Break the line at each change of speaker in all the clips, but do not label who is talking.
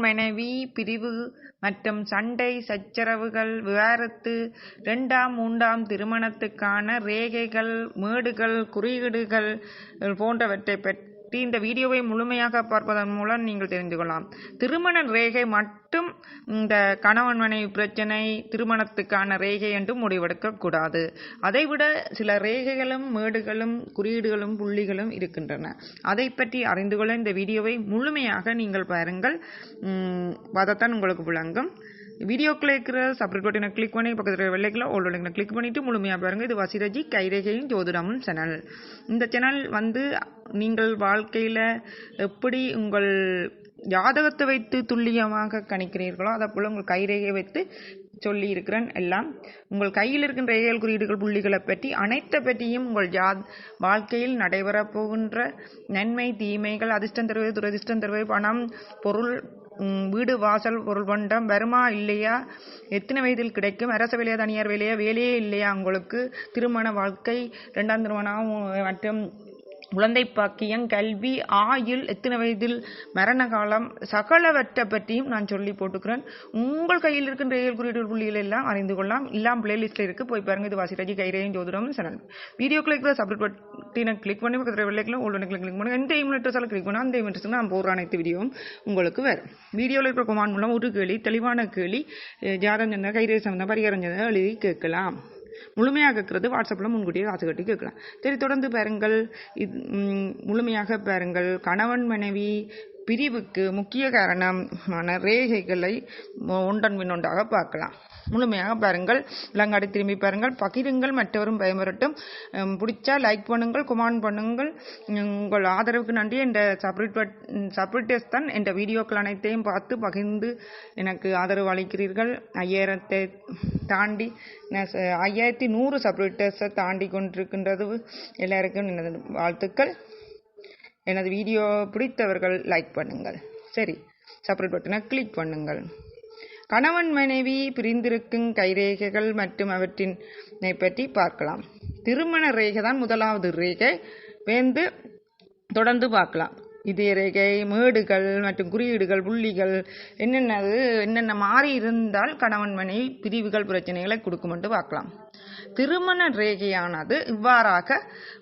மனைவி பிரிவு மற்றும் சண்டை சச்சரவுகள், விவாகரத்து, 2ஆம் 3ஆம் திருமணத்துக்கான ரேகைகள், மேடுகள், குறியீடுகள் போன்றவற்றை பற்றி இந்த வீடியோவை முழுமையாக பார்ப்பதன் மூலம் நீங்கள் தெரிந்து கொள்ளலாம். திருமண ரேகை மட்டும் இந்த கணவன் மனைவி பிரச்சனை திருமணத்துக்கான ரேகை என்று முடிவெடுக்க கூடாது. அதைவிட சில ரேகைகளும் மேடுகளும் குறியீடுகளும் புள்ளிகளும் இருக்கின்றன. அதை பற்றி அறிந்து கொள்ள இந்த வீடியோவை முழுமையாக நீங்கள் பாருங்கள். அதைத்தான் உங்களுக்கு விளங்கும். வீடியோக்குள்ள இருக்கிற சப்ஸ்கிரைப் பட்டனை கிளிக் பண்ணி பக்கத்தில் வெள்ளைக்கில் ஓல்டு கிளிக் பண்ணிட்டு முழுமையாக பாருங்கள். இது வசிரஜி கைரேகையும் ஜோதிடமும் சேனல். இந்த சேனல் நீங்கள் வாழ்க்கையில் எப்படி உங்கள் ஜாதகத்தை வைத்து துல்லியமாக கணிக்கிறீர்களோ அதை போல் உங்கள் கைரேகை வைத்து சொல்லி இருக்கிறேன். எல்லாம் உங்கள் கையில் இருக்கின்ற ரேகைகள், குறியீடுகள், புள்ளிகளை பற்றி அனைத்தை பற்றியும் உங்கள் வாழ்க்கையில் நடைபெறப் போகின்ற நன்மை தீமைகள், அதிர்ஷ்டம் தருவது துரதிர்ஷ்டம் தருவது, பணம் பொருள், வீடு வாசல் பொருள் பண்டம் வருமா இல்லையா, எத்தனை வயதில் கிடைக்கும், அரசு வேலையா தனியார் வேலையா, வேலையே இல்லையா உங்களுக்கு, திருமண வாழ்க்கை, 2ஆம் திருமணம் மற்றும் குழந்தை பாக்கியம், கல்வி, ஆயுள், எத்தனை வயதில் மரண காலம், சகலவற்றை பற்றியும் நான் சொல்லி போட்டுக்கிறேன். உங்கள் கையில் இருக்கின்ற ரேகைகள் குறியீடு புள்ளிகள் எல்லாம் அறிந்து கொள்ளலாம். எல்லாம் பிளேலிஸ்ட்ல இருக்கு, போய் பாருங்க. இது வசிரஜி கைரேகையும் ஜோதிடம் சேனல். வீடியோ கிளிக் சப்ஸ்கிரைப் பட்டனை கிளிக் பண்ணி பக்கத்தில் வெள்ளைக்கில் ஓல்டு கிளிக் பண்ணுங்க. எந்த இமெயில்ஸால் கிளிக் பண்ணால் அந்த இமெயில்ஸ் நான் போடுற அனைத்து வீடியோவும் உங்களுக்கு வரும். வீடியோவில் இருக்கிற கொமான் மூலம் ஒரு கேள்வி, தெளிவான கேள்வி, ஜாதகம் சொன்ன கைரேகை சம்பந்தம் பரிகாரம் சொன்ன எழுதி கேட்கலாம். முழுமையாக கேட்கறது வாட்ஸ்அப்பில் முன்கூட்டியே காசு கட்டி கேட்கலாம். சரி, தொடர்ந்து பாருங்கள். முழுமையாக பாருங்கள். கணவன் மனைவி பிரிவுக்கு முக்கிய காரணமான ரேகைகளை ஒன்றன் பின் ஒன்றாக பார்க்கலாம். முழுமையாக பாருங்கள். இளங்காடி திரும்பி பாருங்கள், பகிருங்கள், மற்றவரும் பயன்பெறட்டும். பிடிச்சா லைக் பண்ணுங்கள், கமெண்ட் பண்ணுங்கள். உங்கள் ஆதரவுக்கு நன்றி. என்ற சப்ரிட்டர்ஸ் தான் என்ற வீடியோக்கள் அனைத்தையும் பார்த்து பகிர்ந்து எனக்கு ஆதரவு அளிக்கிறீர்கள். 5000 தாண்டி 5100 சப்ரிட்டர்ஸை தாண்டி கொண்டிருக்கின்றது. எல்லாருக்கும் எனது வாழ்த்துக்கள். எனது வீடியோ பிடித்தவர்கள் லைக் பண்ணுங்கள். சரி, சப்ஸ்கிரைப் பட்டனை கிளிக் பண்ணுங்கள். கணவன் மனைவி பிரிந்திருக்கும் கைரேகைகள் மற்றும் அவற்றின் பற்றி பார்க்கலாம். திருமண ரேகை தான் முதலாவது ரேகை. தொடர்ந்து பார்க்கலாம். இதே ரேகை, மேடுகள் மற்றும் குறியீடுகள், புள்ளிகள் என்னென்ன மாறி இருந்தால் கணவன் மனைவி பிரிவுகள் பிரச்சனைகளை கொடுக்கும் என்று பார்க்கலாம். திருமண ரேகையானது இவ்வாறாக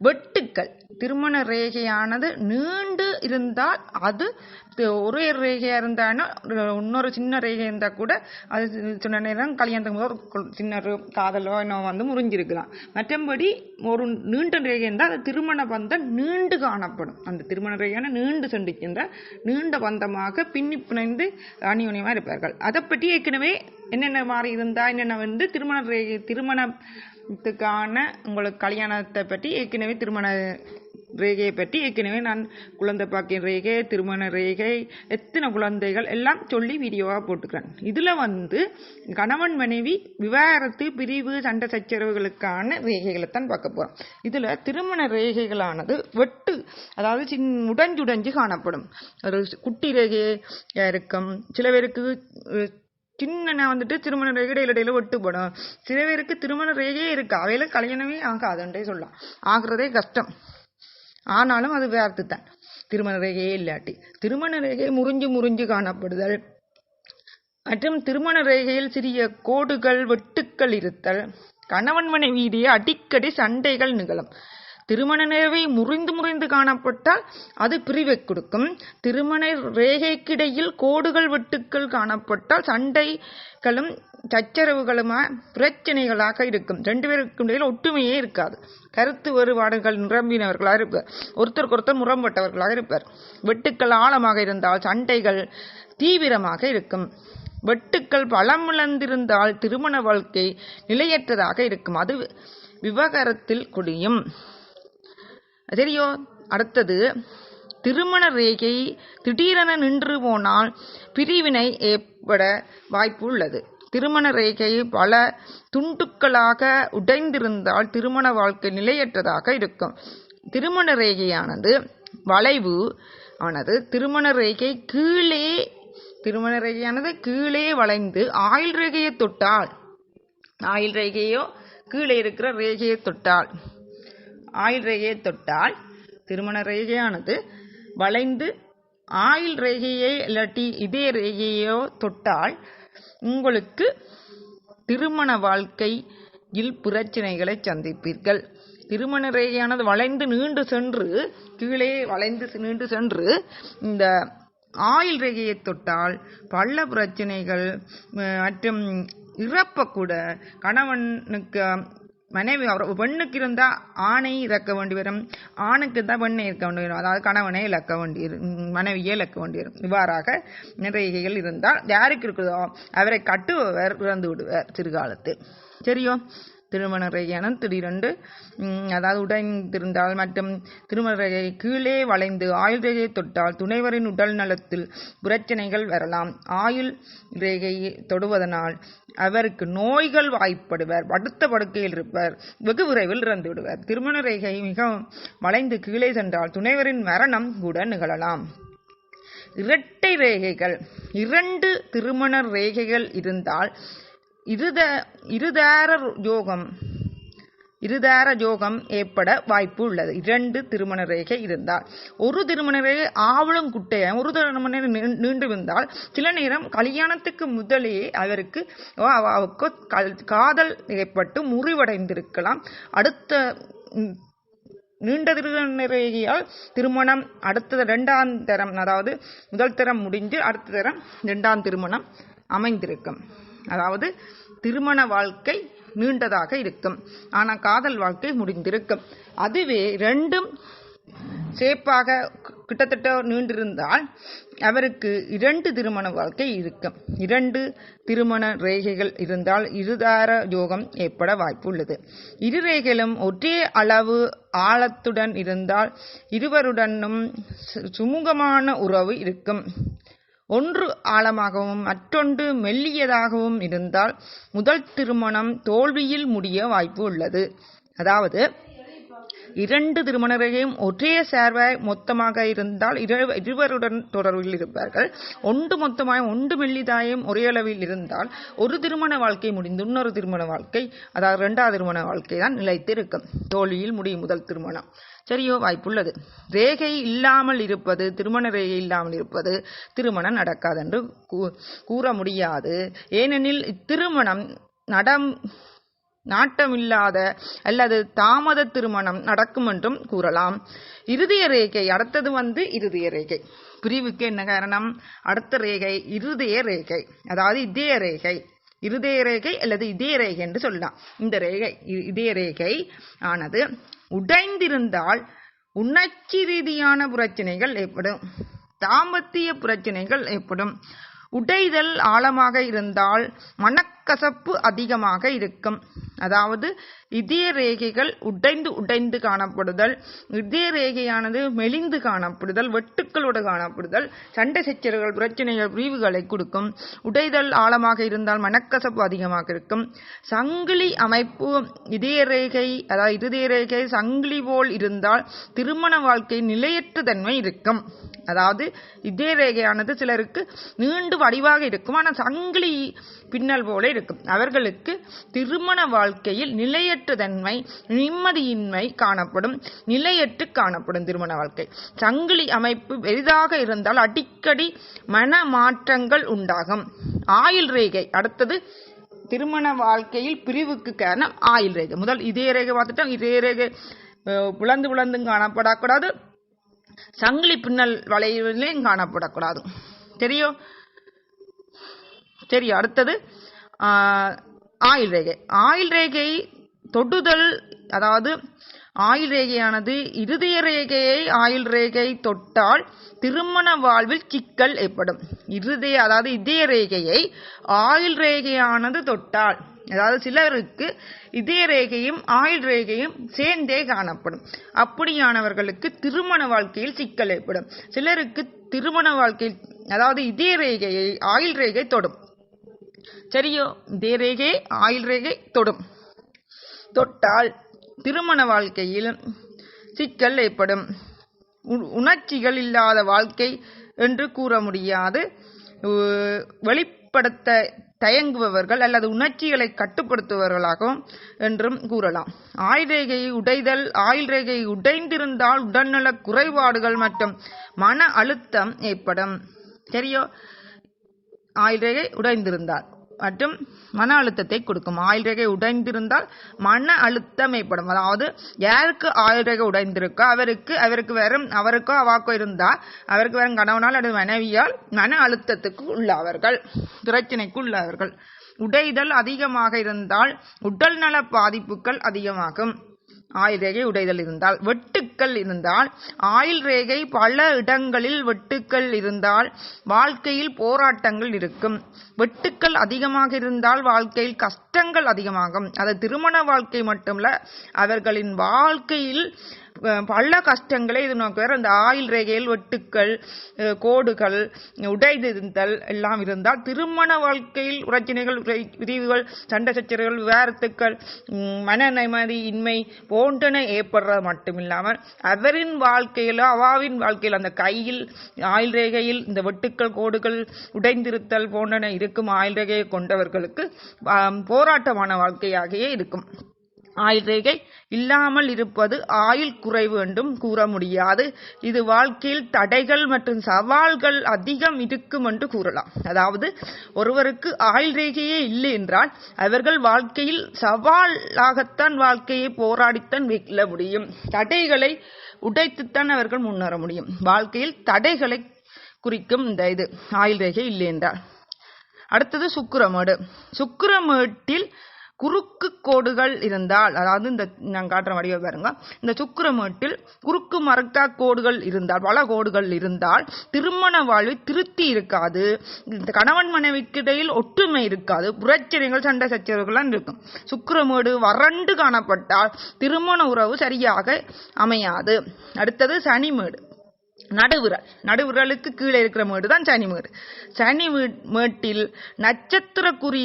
வெட்டுக்கள். திருமண ரேகையானது நீண்டு இருந்தால் அது ஒரே ரேகையா இருந்தாலும் இன்னொரு சின்ன ரேகை இருந்தால் கூட அது சொன்ன நேரம் கல்யாணத்துக்கு ஒரு சின்ன காதலோ என்ன முறிஞ்சிருக்கலாம். மற்றபடி ஒரு நீண்ட ரேகை இருந்தால் அது திருமண பந்தம் நீண்டு காணப்படும். அந்த திருமண ரேகையான நீண்டு சென்றிருக்கின்ற நீண்ட பந்தமாக பின்னி பிணைந்து அந்யோன்யமாக இருப்பார்கள். அதை பற்றி ஏற்கனவே என்னென்ன மாறி இருந்தா என்னென்ன திருமண ரேகை, திருமணத்துக்கான உங்களுக்கு கல்யாணத்தை பற்றி ஏற்கனவே, திருமண ரேகையை பற்றி ஏற்கனவே நான் குழந்தை பாக்கிய ரேகை, திருமண ரேகை, எத்தனை குழந்தைகள் எல்லாம் சொல்லி வீடியோவாக போட்டுக்கிறேன். இதில் கணவன் மனைவி விவாகரத்து, பிரிவு, சண்டை சச்சரவுகளுக்கான ரேகைகளை தான் பார்க்க போகிறோம். இதில் திருமண ரேகைகளானது வெட்டு, அதாவது உடைஞ்சு காணப்படும். ஒரு குட்டி ரேகையாக இருக்கும். சில பேருக்கு சின்ன திருமண ரேகை இடையில வெட்டுப்படும். சில பேருக்கு திருமண ரேகையே இருக்கு, அவையில கல்யாணமே ஆகாதுன்றே சொல்லலாம். ஆகிறதே கஷ்டம். ஆனாலும் அது வேர்த்து தான். திருமண ரேகையே இல்லாட்டி திருமண ரேகை முறிஞ்சு காணப்படுதல் மற்றும் திருமண ரேகையில் சிறிய கோடுகள், வெட்டுக்கள் இருத்தல், கணவன் மனைவியிடையே அடிக்கடி சண்டைகள் நிகழும். திருமண ரேகை முறிந்து காணப்பட்டால் அது பிரிவை கொடுக்கும். திருமண ரேகைக்கிடையில் கோடுகள், வெட்டுக்கள் காணப்பட்டால் சண்டைகளும் சச்சரவுகளுமா பிரச்சனைகளாக இருக்கும். 2 பேருக்கும் இடையில் ஒற்றுமையே இருக்காது. கருத்து வேறுபாடுகள் நிரம்பினவர்களாக இருப்பார். ஒருத்தருக்கு முரண்பட்டவர்களாக இருப்பார். வெட்டுக்கள் ஆழமாக இருந்தால் சண்டைகள் தீவிரமாக இருக்கும். வெட்டுக்கள் பலமிழந்திருந்தால் திருமண வாழ்க்கை நிலையற்றதாக இருக்கும். அது விவாகரத்தில் குடியும். சரியோ? அடுத்தது, திருமண ரேகை திடீரென நின்று போனால் பிரிவினை ஏற்பட வாய்ப்பு உள்ளது. திருமண ரேகை பல துண்டுக்களாக உடைந்திருந்தால் திருமண வாழ்க்கை நிலையற்றதாக இருக்கும். திருமண ரேகையானது வளைவு ஆனது திருமண ரேகையானது கீழே வளைந்து ஆயுள் ரேகையை தொட்டால், ஆயுள் ரேகையோ கீழே இருக்கிற ரேகையை தொட்டால் திருமண ரேகையானது வளைந்து ஆயுள் ரேகையை இல்லாட்டி இதே ரேகையோ தொட்டால் உங்களுக்கு திருமண வாழ்க்கையில் பிரச்சனைகளை சந்திப்பீர்கள். திருமண ரேகையானது வளைந்து நீண்டு சென்று கீழே வளைந்து நீண்டு சென்று இந்த ஆயுள் ரேகையை தொட்டால் பல பிரச்சனைகள் மற்றும் இறப்பக்கூட கணவனுக்கு மனைவி பெண்ணுக்கு இருந்தால் ஆணை இறக்க வேண்டி வரும், ஆணுக்கு தான் பெண்ணை இறக்க வேண்டி வரும், அதாவது கணவனை இழக்க வேண்டி மனைவியை இழக்க வேண்டி வரும். இவ்வாறாக ரேகைகள் இருந்தால் யாருக்கு இருக்குதோ அவரை கட்டுபவர் இறந்து விடுவார் சிறுகாலத்தில். சரியோ? திருமண ரேகையான திடீரென்று அதாவது உடைந்திருந்தால் மற்றும் திருமண ரேகை கீழே வளைந்து ஆயுள் ரேகையை தொட்டால் துணைவரின் உடல் நலத்தில் பிரச்சனைகள் வரலாம். ஆயுள் ரேகையை தொடுவதனால் அவருக்கு நோய்கள் வாய்ப்படுவர், படுத்த படுக்கையில் இருப்பார், வெகு விரைவில் இறந்து விடுவார். திருமண ரேகை மிகவும் வளைந்து கீழே சென்றால் துணைவரின் மரணம் கூட நிகழலாம். இரட்டை ரேகைகள், 2 திருமண ரேகைகள் இருந்தால் இருதார யோகம் ஏற்பட வாய்ப்பு உள்ளது. 2 திருமண ரேகை இருந்தால். ஒரு திருமண ரேகை ஆவலும் குட்டையும் ஒரு திருமண நீண்டு இருந்தால் சில நேரம் கல்யாணத்துக்கு முதலே அவருக்கு காதல் ஏற்பட்டு முறிவடைந்திருக்கலாம். அடுத்த நீண்ட திருமண ரேகையால் திருமணம் அடுத்த 2ஆம் தரம், அதாவது முதல் தரம் முடிஞ்சு அடுத்த தரம் 2ஆம் திருமணம் அமைந்திருக்கும். அதாவது திருமண வாழ்க்கை நீண்டதாக இருக்கும், ஆனால் காதல் வாழ்க்கை முடிந்திருக்கும். அதுவே 2ம் சேப்பாக கிட்டத்தட்ட நீண்டிருந்தால் அவருக்கு 2 திருமண வாழ்க்கை இருக்கும். 2 திருமண ரேகைகள் இருந்தால் இருதார யோகம் ஏற்பட வாய்ப்பு உள்ளது. இரு ரேகைகளும் ஒரே அளவு ஆழத்துடன் இருந்தால் இருவருடனும் சுமூகமான உறவு இருக்கும். ஒன்று ஆழமாகவும் மற்றொன்று மெல்லியதாகவும் இருந்தால் முதல் திருமணம் தோல்வியில் முடிய வாய்ப்பு உள்ளது. அதாவது 2 திருமண ரேகையும் ஒரே சேர்வாய் மொத்தமாக இருந்தால் இருவருடன் தொடர்பில் இருப்பார்கள். ஒன்று மொத்தமாயும் ஒன்று மெல்லிதாயும் ஒரே அளவில் இருந்தால் ஒரு திருமண வாழ்க்கை முடிந்து இன்னொரு திருமண வாழ்க்கை, அதாவது 2ஆவது திருமண வாழ்க்கை தான் நிலைத்திருக்கும். தோல்வியில் முடியும் முதல் திருமணம். சரியோ? வாய்ப்புள்ளது. ரேகை இல்லாமல் இருப்பது, திருமண ரேகை இல்லாமல் இருப்பது திருமணம் நடக்காது என்று கூற முடியாது. ஏனெனில் இத்திருமணம் நாட்டமில்லாத அல்லது தாமத திருமணம் நடக்கும் என்றும் கூறலாம். இருதய ரேகை அடுத்தது இருதய ரேகை பிரிவுக்கு என்ன காரணம்? அடுத்த ரேகை இருதய ரேகை, அதாவது இதய ரேகை. இருதய ரேகை அல்லது இதய ரேகை என்று சொல்லலாம். இந்த ரேகை இதய ரேகை ஆனது உடைந்திருந்தால் உணர்ச்சி ரீதியான பிரச்சனைகள் ஏற்படும், தாம்பத்திய பிரச்சனைகள் ஏற்படும். உடைதல் ஆழமாக இருந்தால் மனக்கசப்பு அதிகமாக இருக்கும். அதாவது இதய ரேகைகள் உடைந்து காணப்படுதல், இதய ரேகையானது மெலிந்து காணப்படுதல், வெட்டுக்களோடு காணப்படுதல், சண்டை சச்சரவுகள், பிரச்சனைகள், பிரிவுகளை கொடுக்கும். உடைதல் ஆழமாக இருந்தால் மனக்கசப்பு அதிகமாக இருக்கும். சங்கிலி அமைப்பு இதய ரேகை, அதாவது இருதய ரேகை சங்கிலி போல் இருந்தால் திருமண வாழ்க்கை நிலையற்ற தன்மை இருக்கும். அதாவது இதய ரேகையானது சிலருக்கு நீண்டு வடிவாக இருக்கும், ஆனால் சங்கிலி பின்னல் போல இருக்கும். அவர்களுக்கு திருமண வாழ்க்கையில் நிலையற்ற தன்மை, நிம்மதியின்மை காணப்படும், நிலையற்று காணப்படும் திருமண வாழ்க்கை. சங்கிலி அமைப்பு பெரிதாக இருந்தால் அடிக்கடி மன மாற்றங்கள் உண்டாகும். ஆயுள் ரேகை அடுத்தது திருமண வாழ்க்கையில் பிரிவுக்கு காரணம் ஆயுள் ரேகை. முதல் இதய ரேகை பார்த்துட்டோம். இதய ரேகை புலந்து காணப்படக்கூடாது, சங்கிலி பின்னல் வளைவிலையும் காணப்படக்கூடாது. சரியோ? அடுத்தது ஆயுள் ரேகை. ஆயுள் ரேகை தொடுதல், அதாவது ஆயுள் ரேகையானது இருதய ரேகையை ஆயுள் ரேகை தொட்டால் திருமண வாழ்வில் சிக்கல் ஏற்படும். அதாவது இதய ரேகையை ஆயுள் ரேகையானது தொட்டால், அதாவது சிலருக்கு இதய ரேகையும் ஆயுள் ரேகையும் சேர்ந்தே காணப்படும். அப்படியானவர்களுக்கு திருமண வாழ்க்கையில் சிக்கல் ஏற்படும். சிலருக்கு திருமண வாழ்க்கையில், அதாவது இதய ரேகையை ஆயுள் ரேகை தொடும். சரியோ? இதய ரேகை ஆயுள் ரேகை தொட்டால் திருமண வாழ்க்கையில் சிக்கல் ஏற்படும். உணர்ச்சிகள் இல்லாத வாழ்க்கை என்று கூற முடியாது. வெளிப்படுத்த தயங்குபவர்கள் அல்லது உணர்ச்சிகளை கட்டுப்படுத்துபவர்களாகவும் என்றும் கூறலாம். ஆயுள் ரேகையை உடைதல் ஆயுள் ரேகையை உடைந்திருந்தால் உடல்நல குறைபாடுகள் மற்றும் மன அழுத்தம் ஏற்படும். சரியோ? ஆயுள் ரேகை உடைந்திருந்தால் மற்றும் மன அழுத்தத்தை கொடுக்கும். ஆயுள் ரேகை உடைந்திருந்தால் மன அழுத்தம் ஏற்படும். அதாவது யாருக்கு ஆயுள் ரேகை உடைந்திருக்கோ அவருக்கோ அவாக்கோ இருந்தால் அவருக்கு வரும் கணவனால் அல்லது மனைவியால் மன அழுத்தத்துக்கு உள்ளவர்கள், பிரச்சனைக்கு உள்ளவர்கள். உடைதல் அதிகமாக இருந்தால் உடல் நல பாதிப்புகள் அதிகமாகும். ஆயுள் ரேகை உடைதல் இருந்தால். வெட்டுக்கள் இருந்தால் ஆயுள் ரேகை பல இடங்களில் வெட்டுக்கள் இருந்தால் வாழ்க்கையில் போராட்டங்கள் இருக்கும். வெட்டுக்கள் அதிகமாக இருந்தால் வாழ்க்கையில் கஷ்டங்கள் அதிகமாகும். அது திருமண வாழ்க்கை மட்டுமல்ல, அவர்களின் வாழ்க்கையில் பல கஷ்டங்களை இது நோக்குவார். அந்த ஆயுள் ரேகையில் வெட்டுக்கள், கோடுகள், உடைதிருந்தல் எல்லாம் இருந்தால் திருமண வாழ்க்கையில் பிரச்சனைகள், விரிவுகள், சண்டை சச்சரவுகள், விவாகரத்துக்கள், மன நிம்மதி இன்மை போன்றன ஏற்படுறது மட்டுமில்லாமல் அவரின் வாழ்க்கையிலோ அவாவின் வாழ்க்கையில் அந்த கையில் ஆயுள் ரேகையில் இந்த வெட்டுக்கள், கோடுகள், உடைந்திருத்தல் போன்றன இருக்கும் ஆயுள் ரேகையை கொண்டவர்களுக்கு போராட்டமான வாழ்க்கையாகவே இருக்கும். ஆயுள் ரேகை இல்லாமல் இருப்பது ஆயுள் குறைவு என்றும் கூற முடியாது. இது வாழ்க்கையில் தடைகள் மற்றும் சவால்கள் அதிகம் இருக்கும் என்று கூறலாம். அதாவது ஒருவருக்கு ஆயுள் ரேகையே இல்லை என்றால் அவர்கள் வாழ்க்கையில் சவாலாகத்தான் வாழ்க்கையை போராடித்தான் வெல்ல முடியும். தடைகளை உடைத்துத்தான் அவர்கள் முன்னேற முடியும். வாழ்க்கையில் தடைகளை குறிக்கும் இந்த இது ஆயுள் ரேகை இல்லை என்றால். அடுத்தது சுக்கிரமேடு. சுக்கிரமேட்டில் குறுக்கு கோடுகள் இருந்தால், அதாவது இந்த நான் காட்டுற வடிவ பாருங்க, இந்த சுக்கிரமேட்டில் குறுக்கு மரக்கா கோடுகள் இருந்தால், பல கோடுகள் இருந்தால் திருமண வாழ்வில் திருப்தி இருக்காது. இந்த கணவன் மனைவிக்கு இடையில் ஒற்றுமை இருக்காது. பிரச்சனைகள், சண்டை சச்சரவுகள் இருக்கும். சுக்கிரமேடு வறண்டு காணப்பட்டால் திருமண உறவு சரியாக அமையாது. அடுத்தது சனிமேடு. நடுவிரலுக்கு கீழே இருக்கிற மேடு தான் சனிமேடு. சனிமேட்டில் நட்சத்திர குறி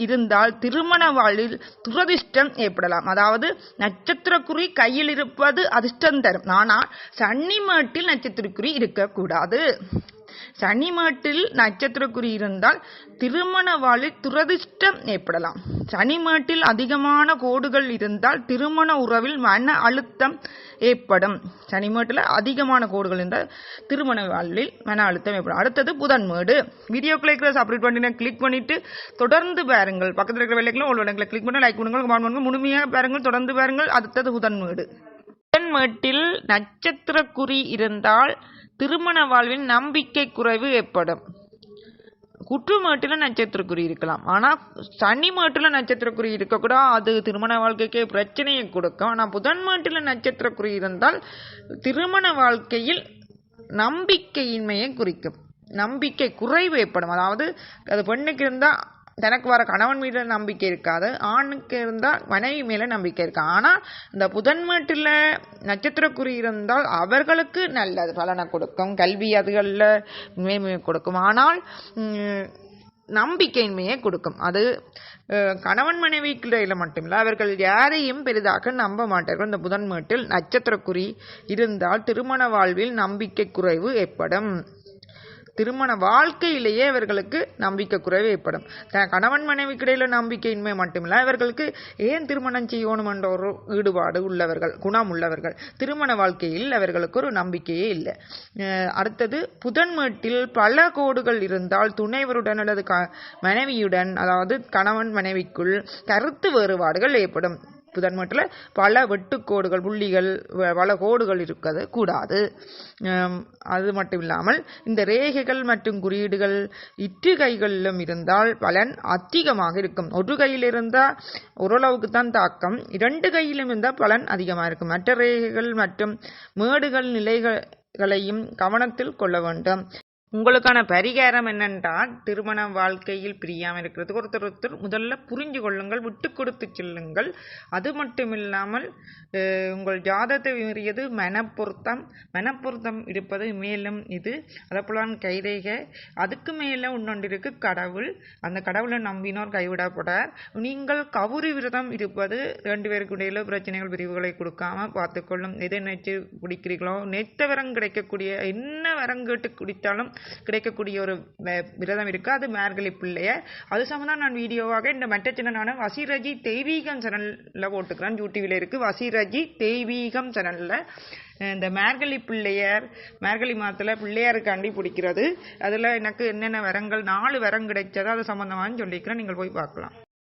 இருந்தால் திருமண வாழ்வில் துரதிர்ஷ்டம் ஏற்படலாம். அதாவது நட்சத்திர குறி கையில் இருப்பது அதிர்ஷ்டம் தரும். ஆனால் சனிமேட்டில் நட்சத்திர குறி இருக்கக்கூடாது. சனிமேட்டில் நட்சத்திர குறி இருந்தால் திருமண வாழ்வில் துரதிர்ஷ்டம் ஏற்படலாம். சனிமேட்டில் அதிகமான கோடுகள் இருந்தால் திருமண உறவில் மன அழுத்தம் ஏற்படும். சனிமேட்டில் அதிகமான கோடுகள் இருந்தால் திருமண வாழ்வில் மன அழுத்தம் ஏற்படும். அடுத்தது புதன்மேடு. வீடியோக்களை சப்ஸ்கிரைப் பண்ணி கிளிக் பண்ணிட்டு தொடர்ந்து பாருங்கள். பக்கத்தில் இருக்கிற வெள்ளைகளும் ஒரு கிளிக் பண்ணி லைக் பண்ணுங்கள், கமெண்ட் பண்ணுங்கள், முழுமையாக பாருங்கள், தொடர்ந்து பாருங்கள். அடுத்தது புதன்மேடு. புதன்மேட்டில் நட்சத்திர குறி இருந்தால் திருமண வாழ்வில் நம்பிக்கை குறைவு ஏற்படும். குற்றுமேட்டில் நட்சத்திர குறி இருக்கலாம், ஆனால் சனிமேட்டில் நட்சத்திர குறி இருக்கக்கூடாது. அது திருமண வாழ்க்கைக்கு பிரச்சனையை கொடுக்கும். ஆனால் புதன்மேட்டில் நட்சத்திர குறி இருந்தால் திருமண வாழ்க்கையில் நம்பிக்கையின்மையை குறிக்கும். நம்பிக்கை குறைவு ஏற்படும். அதாவது அது பெண்ணுக்கு இருந்தால் தனக்கு வர கணவன் மீது நம்பிக்கை இருக்காது, ஆணுக்கு இருந்தால் மனைவி மேல நம்பிக்கை இருக்கு. ஆனால் இந்த புதன்மேட்டில் நட்சத்திர குறி இருந்தால் அவர்களுக்கு நல்லது பலனை கொடுக்கும், கல்வி அதுகளில் மேன்மையை கொடுக்கும். ஆனால் நம்பிக்கையின்மையை கொடுக்கும். அது கணவன் மனைவிக்கு இடையில மட்டுமில்லை, அவர்கள் யாரையும் பெரிதாக நம்ப மாட்டார்கள். இந்த புதன்மேட்டில் நட்சத்திர குறி இருந்தால் திருமண வாழ்வில் நம்பிக்கை குறைவு ஏற்படும். திருமண வாழ்க்கையிலேயே இவர்களுக்கு நம்பிக்கை குறைவு ஏற்படும். கணவன் மனைவிக்கு இடையில நம்பிக்கையின்மை மட்டுமில்லை, இவர்களுக்கு ஏன் திருமணம் செய்யணும் என்ற ஒரு ஈடுபாடு உள்ளவர்கள், குணம் உள்ளவர்கள். திருமண வாழ்க்கையில் அவர்களுக்கு ஒரு நம்பிக்கையே இல்லை. அடுத்தது புதன்மேட்டில் பல கோடுகள் இருந்தால் துணைவருடன் அல்லது மனைவியுடன், அதாவது கணவன் மனைவிக்குள் கருத்து வேறுபாடுகள் ஏற்படும். புதன்மேட்டில் பல வெட்டுக்கோடுகள், புள்ளிகள், பல கோடுகள் இருக்கிறது கூடாது. அது மட்டும் இல்லாமல் இந்த ரேகைகள் மற்றும் குறியீடுகள் இரு கைகளிலும் இருந்தால் பலன் அதிகமாக இருக்கும். ஒரு கையில் இருந்தால் ஓரளவுக்கு தான் தாக்கம், இரண்டு கையிலும் இருந்தால் பலன் அதிகமாக இருக்கும். மற்ற ரேகைகள் மற்றும் மேடுகள் நிலைகளையும் கவனத்தில் கொள்ள வேண்டும். உங்களுக்கான பரிகாரம் என்னென்றால், திருமண வாழ்க்கையில் பிரியாமல் இருக்கிறதுக்கு ஒருத்தர் முதல்ல புரிஞ்சு கொள்ளுங்கள், விட்டு கொடுத்து செல்லுங்கள். அது மட்டும் இல்லாமல் உங்கள் ஜாதகத்தை மீறியது மனப்பொருத்தம் இருப்பது மேலும் இது அதப்போலான் கைரேகை, அதுக்கு மேலே இன்னொன்று இருக்கு கடவுள். அந்த கடவுளை நம்பினோர் கைவிடப்படார். நீங்கள் கவுரி விரதம் இருப்பது ரெண்டு பேருக்கு இடையில பிரச்சனைகள் பிரிவுகளை கொடுக்காம பார்த்துக்கொள்ளும். எதை நினைச்சு குடிக்கிறீர்களோ நெத்த வரம் கிடைக்கக்கூடிய என்ன வரம் கேட்டு குடித்தாலும் கிடைக்கக்கூடிய ஒரு விரதம் இருக்குது. அது மார்கழி பிள்ளையர். அது சம்மந்தம் நான் வீடியோவாக இந்த மற்ற சேனலான வசிரஜி தெய்வீகம் சேனலில் போட்டுக்கிறேன். யூடியூபில் இருக்குது வசிரஜி தெய்வீகம் சேனலில். இந்த மார்கழி பிள்ளையார் மார்கழி மாதத்தில் பிள்ளையாருக்காண்டி பிடிக்கிறது. அதில் எனக்கு என்னென்ன வரங்கள் 4 வரம் கிடைச்சதோ அது சம்மந்தமானு சொல்லிக்கிறேன். நீங்கள் போய் பார்க்கலாம்.